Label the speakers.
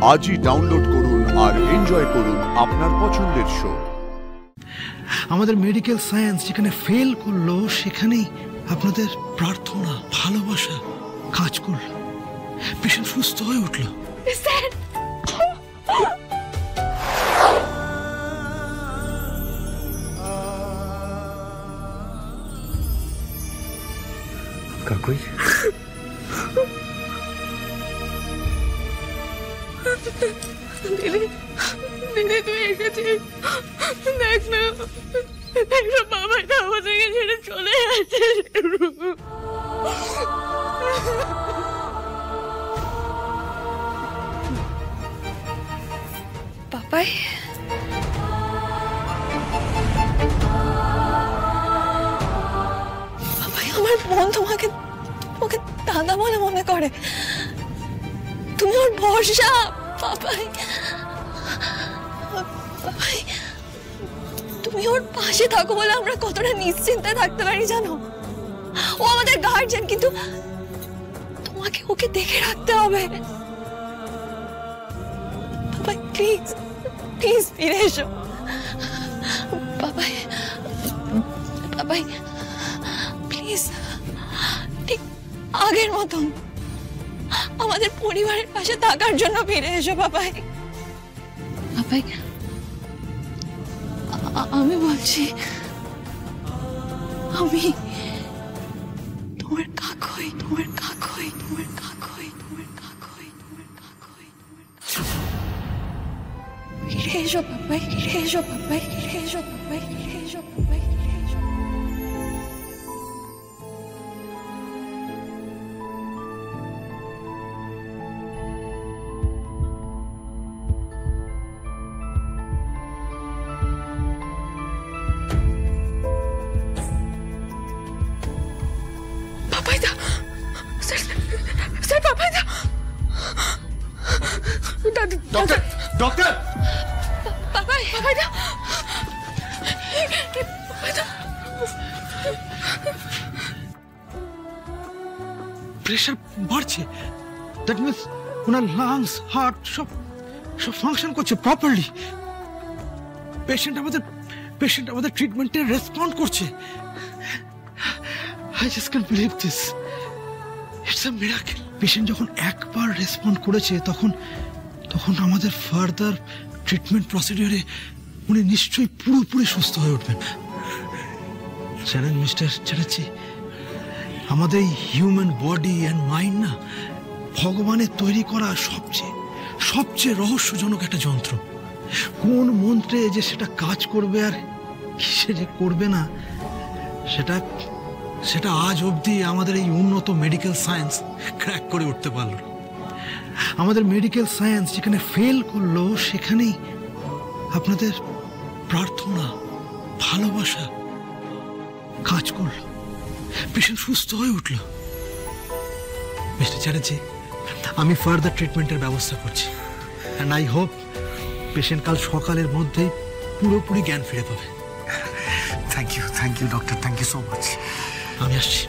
Speaker 1: আজই ডাউনলোড করুন আর এনজয় করুন আপনার পছন্দের শো।
Speaker 2: আমাদের মেডিকেল সায়েন্স যেখানে ফেল করলো সেখানেই আপনাদের প্রার্থনা ভালোবাসা কাজ করলো, পেশেন্ট সুস্থ হয়ে উঠলো।
Speaker 3: স্যার
Speaker 4: কাকুই
Speaker 3: দিদি দিদি তুই এসেছিস, দেখ না দেখ না বাবাটা আমাদেরকে ছেড়ে চলে যাচ্ছে। বাবাই বাবাই আমার বোন তোমাকে ওকে দাদা বলে মনে করে, তুমি ওর ভরসা। বাবাই বাবাই তুমি ওর পাশে থাকো বলে আমরা কতটা নিশ্চিন্তে থাকতে পারি জানো। ও আমাদের গার্জিয়ান, কিন্তু তোমাকে ওকে দেখে রাখতে হবে। বাবাই প্লিজ প্লিজ ফিরে এসো। বাবাই বাবাই প্লিজ ঠিক আগের মতন আমাদের পরিবারের পাশে থাকার জন্য ফিরে এসো। বাবাই বাবাই আমি বলছি, আমি তোমার কাকুই তোমার কাকুই তোমার কাকুই তোমার কাকুই তোমার কাকুই ফিরে এসো বাবাই, ফিরে এসো বাবাই, ফিরে এসো বাবাই, ফিরে এসো বাবাই, ফিরে এসো।
Speaker 1: ডক্টর ডক্টর
Speaker 3: বাবাই বাবাই দা
Speaker 2: প্রেশার বাড়ছে, that means owner lungs heart সব সব ফাংশন করছে প্রপারলি। পেশেন্ট আমাদের ট্রিটমেন্টে রেসপন্ড করছে। I just can't believe this, it's a miracle. Patient যখন একবার রেসপন্ড করেছে তখন আমাদের ফার্দার ট্রিটমেন্ট প্রসিডিওরে উনি নিশ্চয়ই পুরোপুরি সুস্থ হয়ে উঠবেন। জানেন মিস্টার চ্যাটার্জি, আমাদের হিউম্যান বডি অ্যান্ড মাইন্ড না ভগবানের তৈরি করা সবচেয়ে রহস্যজনক একটা যন্ত্র। কোন মন্ত্রে যে সেটা কাজ করবে আর কিসে যে করবে না, সেটা আজ অবধি আমাদের এই উন্নত মেডিকেল সায়েন্স ক্র্যাক করে উঠতে পারল। আমাদের মেডিকেল সায়েন্স যেখানে ফেল করলো সেখানেই আপনাদের প্রার্থনা ভালোবাসা কাজ করলো, পেশেন্ট সুস্থ হয়ে উঠল। মিস্টার চ্যাটার্জি, আমি ফার্দার ট্রিটমেন্টের ব্যবস্থা করছি, অ্যান্ড আই হোপ পেশেন্ট কাল সকালের মধ্যেই পুরোপুরি জ্ঞান ফিরে পাবে।
Speaker 4: Thank you doctor, thank you so much.
Speaker 2: আমি আসছি।